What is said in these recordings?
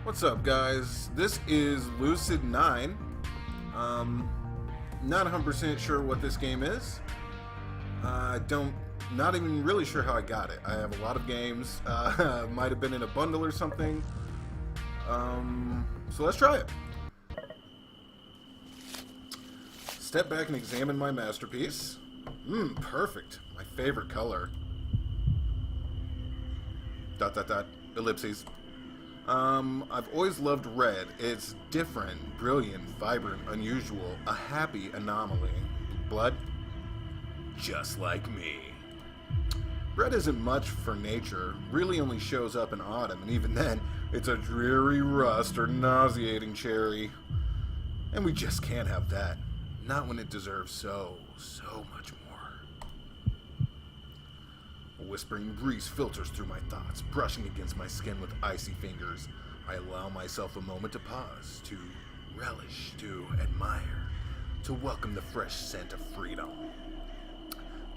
What's up, guys? This is Lucid9. Not 100% sure what this game is. Not even really sure how I got it. I have a lot of games. Might have been in a bundle or something. So let's try it. Step back and examine my masterpiece. Perfect. My favorite color. ... Ellipses. I've always loved red. It's different, brilliant, vibrant, unusual, a happy anomaly. Blood? Just like me. Red isn't much for nature, really only shows up in autumn, and even then, it's a dreary rust or nauseating cherry. And we just can't have that. Not when it deserves so much more. A whispering breeze filters through my thoughts, brushing against my skin with icy fingers. I allow myself a moment to pause, to relish, to admire, to welcome the fresh scent of freedom.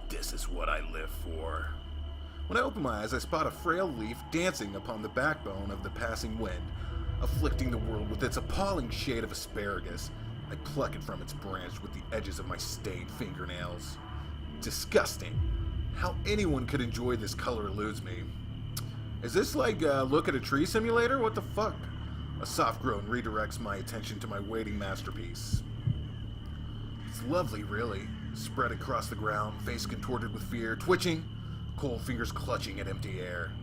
This is what I live for. When I open my eyes, I spot a frail leaf dancing upon the backbone of the passing wind, afflicting the world with its appalling shade of asparagus. I pluck it from its branch with the edges of my stained fingernails. Disgusting. How anyone could enjoy this color eludes me. Is this like look at a tree simulator? What the fuck? A soft groan redirects my attention to my waiting masterpiece. It's lovely, really. Spread across the ground, face contorted with fear, twitching, cold fingers clutching at empty air.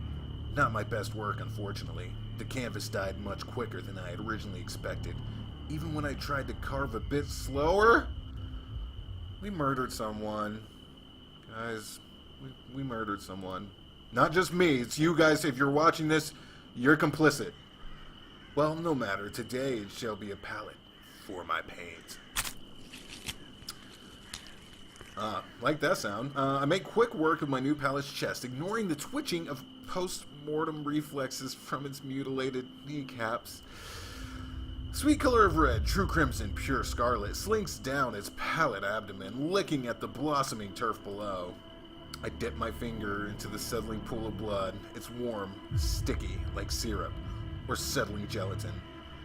Not my best work, unfortunately. The canvas died much quicker than I had originally expected. Even when I tried to carve a bit slower, we murdered someone. Guys, we murdered someone. Not just me, it's you guys. If you're watching this, you're complicit. Well, no matter. Today it shall be a palette for my paint. Like that sound. I make quick work of my new palett's chest, ignoring the twitching of post-mortem reflexes from its mutilated kneecaps. Sweet color of red, true crimson, pure scarlet, slinks down its pallid abdomen, licking at the blossoming turf below. I dip my finger into the settling pool of blood. It's warm, sticky, like syrup, or settling gelatin.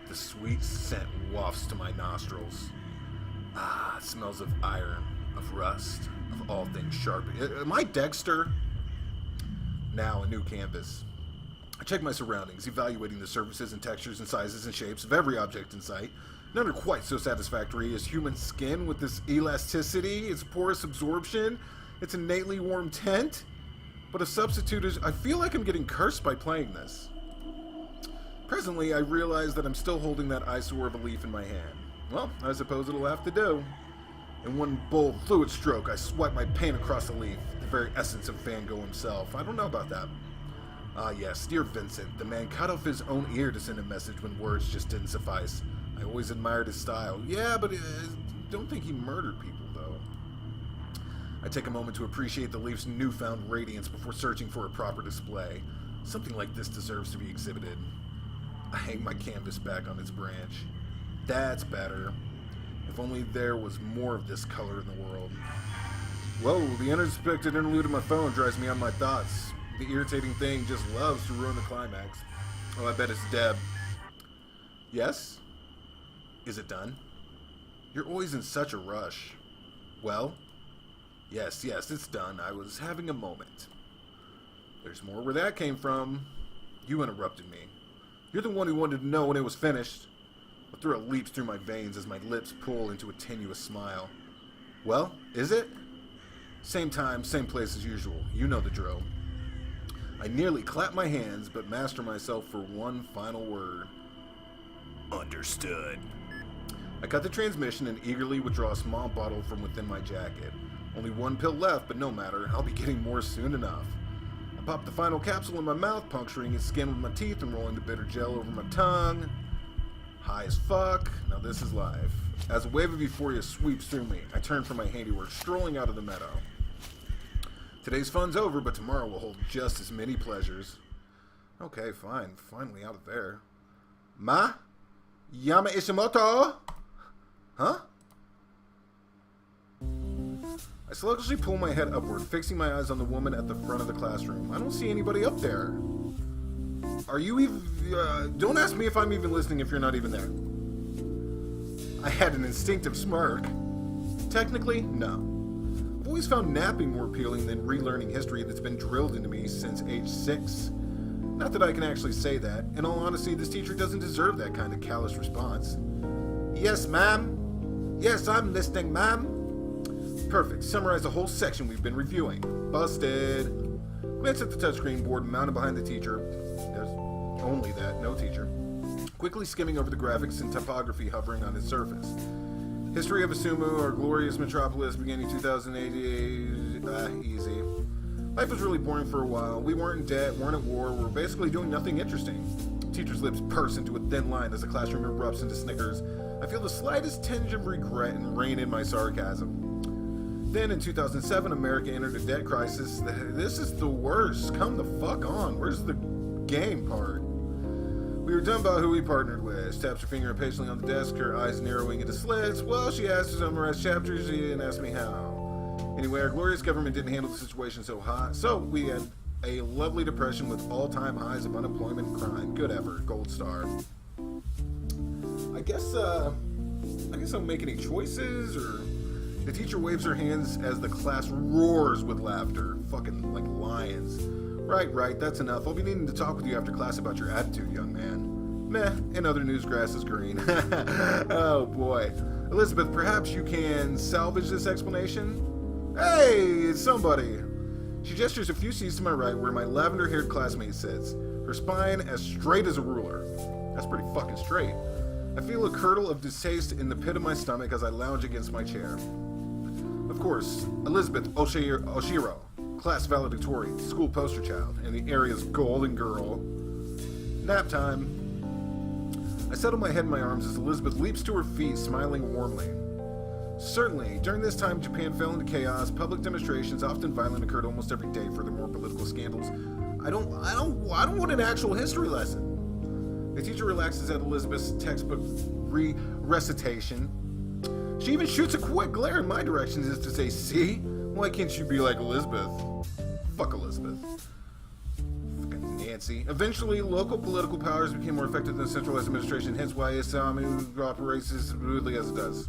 The sweet scent wafts to my nostrils. It smells of iron, of rust, of all things sharp. Am I Dexter? Now, a new canvas. I check my surroundings, evaluating the surfaces and textures and sizes and shapes of every object in sight. None are quite so satisfactory as human skin with its elasticity, its porous absorption, its innately warm tint. But a substitute is... I feel like I'm getting cursed by playing this. Presently, I realize that I'm still holding that eyesore of a leaf in my hand. Well, I suppose it'll have to do. In one bold, fluid stroke, I swipe my paint across the leaf, the very essence of Van Gogh himself. I don't know about that. Ah, yes, dear Vincent, the man cut off his own ear to send a message when words just didn't suffice. I always admired his style. Yeah, but don't think he murdered people, though. I take a moment to appreciate the leaf's newfound radiance before searching for a proper display. Something like this deserves to be exhibited. I hang my canvas back on its branch. That's better. If only there was more of this color in the world. Whoa, the unexpected interlude of my phone drives me on my thoughts. The irritating thing just loves to ruin the climax. Oh, I bet it's Deb. Yes? Is it done? You're always in such a rush. Well? Yes, it's done. I was having a moment. There's more where that came from. You interrupted me. You're the one who wanted to know when it was finished. A thrill leaps through my veins as my lips pull into a tenuous smile. Well, is it? Same time, same place as usual. You know the drill. I nearly clap my hands, but master myself for one final word. Understood. I cut the transmission and eagerly withdraw a small bottle from within my jacket. Only one pill left, but no matter. I'll be getting more soon enough. I pop the final capsule in my mouth, puncturing its skin with my teeth and rolling the bitter gel over my tongue. High as fuck. Now this is live. As a wave of euphoria sweeps through me, I turn from my handiwork, strolling out of the meadow. Today's fun's over, but tomorrow will hold just as many pleasures. Okay, fine. Finally out of there. Ma? Yama Ishimoto? Huh? I sluggishly pull my head upward, fixing my eyes on the woman at the front of the classroom. I don't see anybody up there. Are you even... don't ask me if I'm even listening if you're not even there. I had an instinctive smirk. Technically, no. I've always found napping more appealing than relearning history that's been drilled into me since age 6. Not that I can actually say that. In all honesty, this teacher doesn't deserve that kind of callous response. Yes, ma'am. Yes, I'm listening, ma'am. Perfect. Summarize the whole section we've been reviewing. Busted. Glance at the touchscreen board mounted behind the teacher. There's only that, no teacher. Quickly skimming over the graphics and typography hovering on its surface. History of Asumu, our glorious metropolis, beginning 2088. Easy. Life was really boring for a while. We weren't in debt, weren't at war, we were basically doing nothing interesting. Teacher's lips purse into a thin line as the classroom erupts into snickers. I feel the slightest tinge of regret and rein in my sarcasm. Then in 2007, America entered a debt crisis. This is the worst. Come the fuck on. Where's the game part? We were dumb about who we partnered with. She taps her finger impatiently on the desk, her eyes narrowing into slits. Well, she asked to summarize chapters. She didn't ask me how. Anyway, our glorious government didn't handle the situation so hot, so we had a lovely depression with all-time highs of unemployment and crime. Good effort. Gold star. I guess I'm making any choices, or... The teacher waves her hands as the class roars with laughter. Fucking like lions. Right, that's enough. I'll be needing to talk with you after class about your attitude, young man. Meh, in other news, grass is green. Oh boy. Elizabeth, perhaps you can salvage this explanation? Hey, it's somebody. She gestures a few seats to my right where my lavender-haired classmate sits, her spine as straight as a ruler. That's pretty fucking straight. I feel a curdle of distaste in the pit of my stomach as I lounge against my chair. Of course, Elizabeth Oshiro, class valedictorian, school poster child, and the area's golden girl. Nap time. I settle my head in my arms as Elizabeth leaps to her feet, smiling warmly. Certainly, during this time Japan fell into chaos, public demonstrations, often violent, occurred almost every day. Furthermore, political scandals. I don't want an actual history lesson. The teacher relaxes at Elizabeth's textbook recitation. She even shoots a quick glare in my direction as to say, see? Why can't you be like Elizabeth? Fuck Elizabeth. Fucking Nancy. Eventually, local political powers became more effective than centralized administration, hence why Isamu operates as smoothly as it does.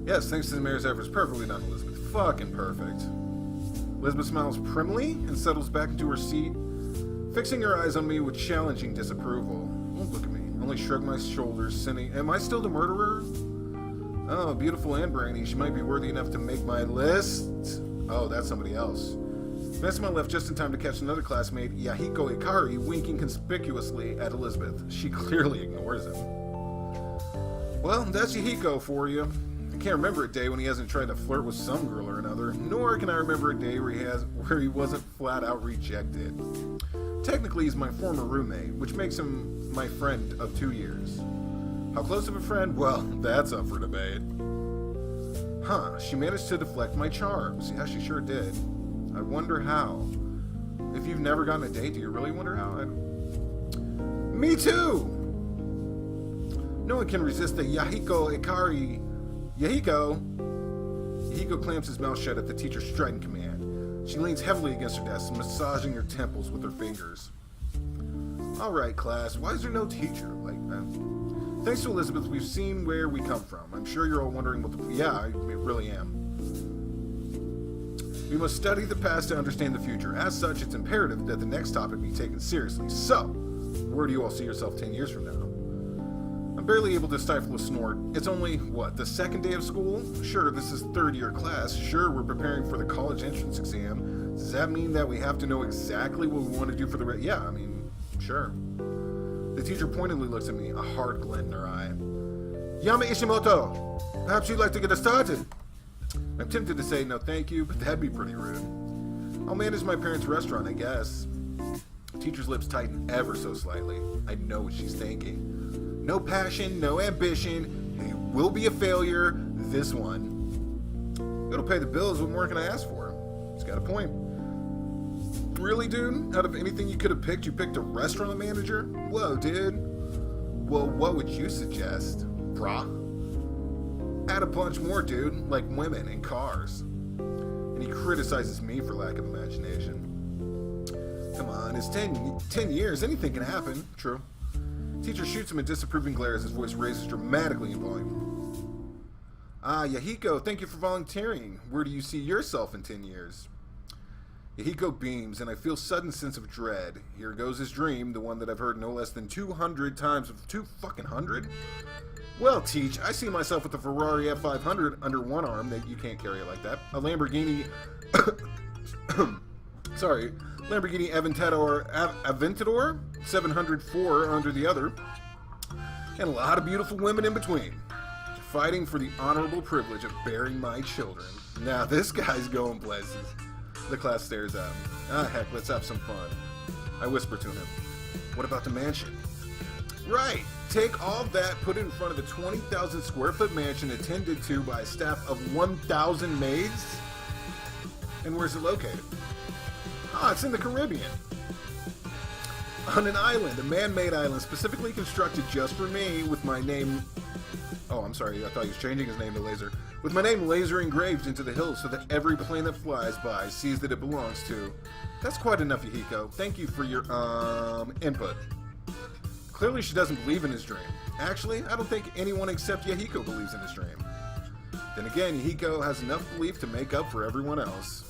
Yes, thanks to the mayor's efforts. Perfectly done, Elizabeth. Fucking perfect. Elizabeth smiles primly and settles back into her seat, fixing her eyes on me with challenging disapproval. Don't look at me. I only shrug my shoulders, sending, am I still the murderer? Oh, beautiful and brainy. She might be worthy enough to make my list. Oh, that's somebody else. Glance to my left just in time to catch another classmate, Yahiko Ikari, winking conspicuously at Elizabeth. She clearly ignores him. Well, that's Yahiko for you. I can't remember a day when he hasn't tried to flirt with some girl or another, nor can I remember a day where he wasn't flat out rejected. Technically, he's my former roommate, which makes him my friend of 2 years. How close of a friend? Well, that's up for debate. Huh, she managed to deflect my charms. Yeah, she sure did. I wonder how. If you've never gotten a date, do you really wonder how? Me too! No one can resist the Yahiko Ikari. Yahiko clamps his mouth shut at the teacher's strident command. She leans heavily against her desk, massaging her temples with her fingers. Alright, class, why is there no teacher? Thanks to Elizabeth, we've seen where we come from. I'm sure you're all wondering what the... Yeah, I really am. We must study the past to understand the future. As such, it's imperative that the next topic be taken seriously. So, where do you all see yourself 10 years from now? I'm barely able to stifle a snort. It's only, what, the second day of school? Sure, this is third-year class. Sure, we're preparing for the college entrance exam. Does that mean that we have to know exactly what we want to do for the... Yeah, I mean, sure. The teacher pointedly looks at me, a hard glint in her eye. Yama Ishimoto, perhaps you'd like to get us started? I'm tempted to say no thank you, but that'd be pretty rude. I'll manage my parents' restaurant, I guess. The teacher's lips tighten ever so slightly. I know what she's thinking. No passion, no ambition. He will be a failure, this one. It'll pay the bills, what more can I ask for? He's got a point. Really, dude? Out of anything you could have picked, you picked a restaurant manager? Whoa, dude. Well, what would you suggest, brah? Add a bunch more, dude, like women and cars. And he criticizes me for lack of imagination. Come on, it's 10 years. Anything can happen. True. Teacher shoots him a disapproving glare as his voice raises dramatically in volume. Ah, Yahiko, thank you for volunteering. Where do you see yourself in 10 years? Yahiko beams, and I feel a sudden sense of dread. Here goes his dream, the one that I've heard no less than 200 times. 200? Well, Teach, I see myself with a Ferrari F500 under one arm. That you can't carry it like that. A Lamborghini... Sorry. Lamborghini Aventador 704 under the other. And a lot of beautiful women in between. Fighting for the honorable privilege of bearing my children. Now, this guy's going places. The class stares at him. Ah, heck, let's have some fun. I whisper to him. What about the mansion? Right. Take all that, put it in front of a 20,000 square foot mansion attended to by a staff of 1,000 maids? And where's it located? Ah, it's in the Caribbean. On an island, a man-made island specifically constructed just for me with my name... Oh, I'm sorry, I thought he was changing his name to Laser. With my name laser engraved into the hills so that every plane that flies by sees that it belongs to. That's quite enough, Yahiko. Thank you for your, input. Clearly she doesn't believe in his dream. Actually, I don't think anyone except Yahiko believes in his dream. Then again, Yahiko has enough belief to make up for everyone else.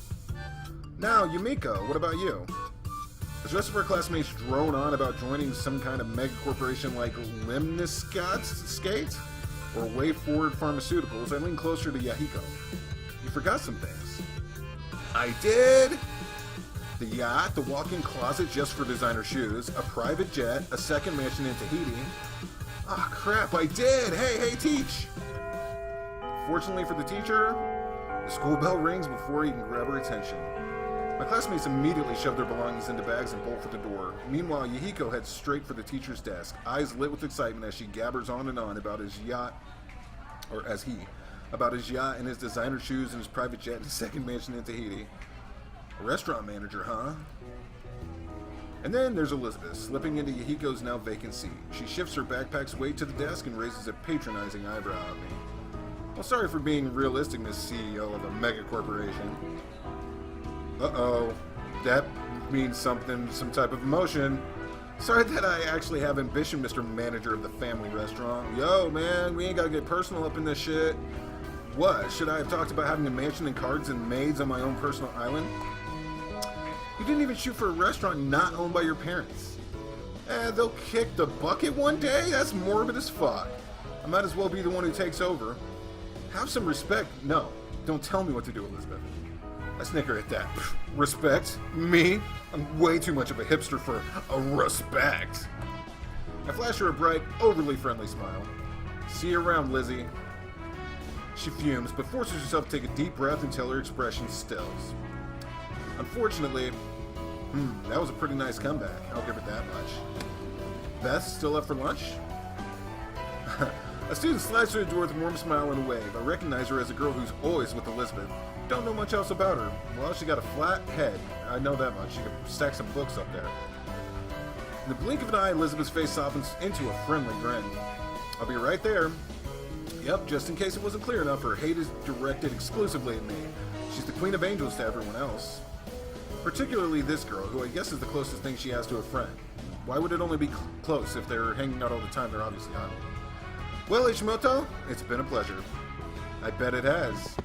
Now, Yumiko, what about you? As the rest of our classmates drone on about joining some kind of mega corporation like Limniscate or Way Forward Pharmaceuticals, I lean closer to Yahiko. You forgot some things. I did! The yacht, the walk-in closet just for designer shoes, a private jet, a second mansion in Tahiti. Ah, crap, I did! Hey, Teach! Fortunately for the teacher, the school bell rings before he can grab her attention. My classmates immediately shove their belongings into bags and bolt for the door. Meanwhile, Yahiko heads straight for the teacher's desk, eyes lit with excitement as she gabbers on and on about his yacht, about his yacht and his designer shoes and his private jet and his second mansion in Tahiti. A restaurant manager, huh? And then there's Elizabeth, slipping into Yahiko's now vacant seat. She shifts her backpack's weight to the desk and raises a patronizing eyebrow at me. Well, sorry for being realistic, Miss CEO of a mega corporation. Uh-oh. That means something, some type of emotion. Sorry that I actually have ambition, Mr. Manager of the family restaurant. Yo, man, we ain't gotta get personal up in this shit. What? Should I have talked about having a mansion and cards and maids on my own personal island? You didn't even shoot for a restaurant not owned by your parents. They'll kick the bucket one day? That's morbid as fuck. I might as well be the one who takes over. Have some respect. No, don't tell me what to do, Elizabeth. I snicker at that. Respect? Me? I'm way too much of a hipster for a respect. I flash her a bright, overly friendly smile. See you around, Lizzie. She fumes, but forces herself to take a deep breath until her expression stills. Unfortunately, that was a pretty nice comeback. I'll give it that much. Beth, still up for lunch? A student slides through the door with a warm smile and a wave. I recognize her as a girl who's always with Elizabeth. Don't know much else about her. Well, she got a flat head. I know that much. She could stack some books up there. In the blink of an eye, Elizabeth's face softens into a friendly grin. I'll be right there. Yep, just in case it wasn't clear enough, her hate is directed exclusively at me. She's the queen of angels to everyone else. Particularly this girl, who I guess is the closest thing she has to a friend. Why would it only be close if they're hanging out all the time? They're obviously not. Well, Ishimoto, it's been a pleasure. I bet it has.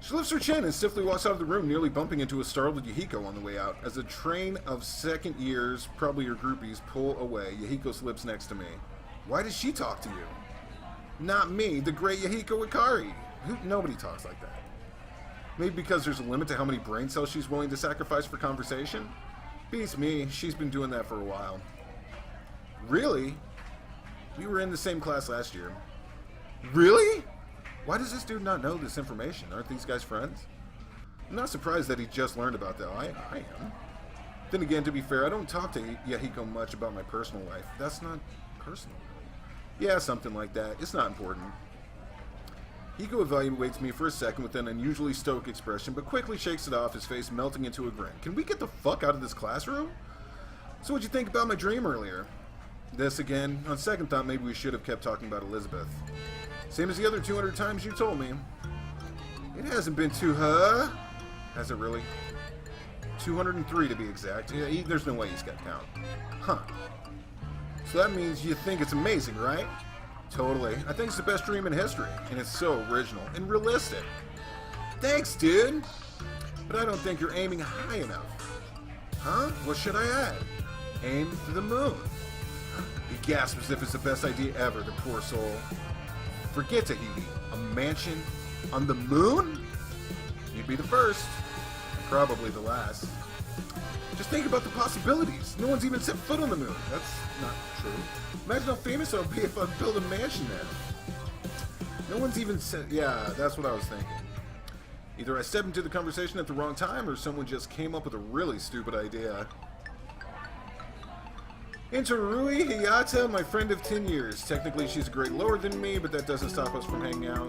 She lifts her chin and stiffly walks out of the room, nearly bumping into a startled Yahiko on the way out. As a train of second years, probably her groupies, pull away, Yahiko slips next to me. Why does she talk to you? Not me, the great Yahiko Ikari. Nobody talks like that. Maybe because there's a limit to how many brain cells she's willing to sacrifice for conversation? Beats me, she's been doing that for a while. Really? We were in the same class last year. Really? Why does this dude not know this information? Aren't these guys friends? I'm not surprised that he just learned about that. I am. Then again, to be fair, I don't talk to Yahiko much about my personal life. That's not personal, really. Yeah, something like that. It's not important. Yahiko evaluates me for a second with an unusually stoic expression, but quickly shakes it off, his face melting into a grin. Can we get the fuck out of this classroom? So what'd you think about my dream earlier? This again, on second thought, maybe we should have kept talking about Elizabeth. Same as the other 200 times you told me. It hasn't been too, Has it really? 203 to be exact. Yeah, there's no way he's got count. Huh. So that means you think it's amazing, right? Totally. I think it's the best dream in history, and it's so original and realistic. Thanks, dude! But I don't think you're aiming high enough. Huh? What should I add? Aim for the moon. He gasps as if it's the best idea ever, the poor soul. Forget Tahiti. A mansion on the moon? You'd be the first. Probably the last. Just think about the possibilities. No one's even set foot on the moon. That's not true. Imagine how famous I would be if I built a mansion there. No one's even said... Yeah, that's what I was thinking. Either I stepped into the conversation at the wrong time, or someone just came up with a really stupid idea. Enter Rui Hayata, my friend of 10 years. Technically, she's a grade lower than me, but that doesn't stop us from hanging out.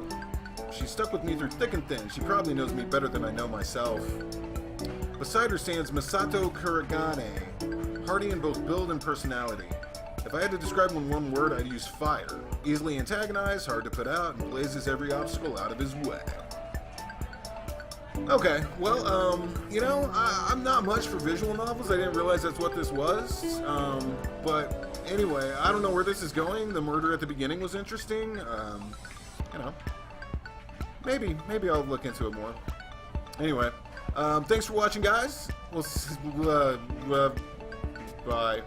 She's stuck with me through thick and thin. She probably knows me better than I know myself. Beside her stands Masato Kuragane, hardy in both build and personality. If I had to describe him in one word, I'd use fire. Easily antagonized, hard to put out, and blazes every obstacle out of his way. Okay, well, you know, I'm not much for visual novels. I didn't realize that's what this was. But anyway, I don't know where this is going. The murder at the beginning was interesting. You know, maybe I'll look into it more. Anyway, thanks for watching, guys. Bye.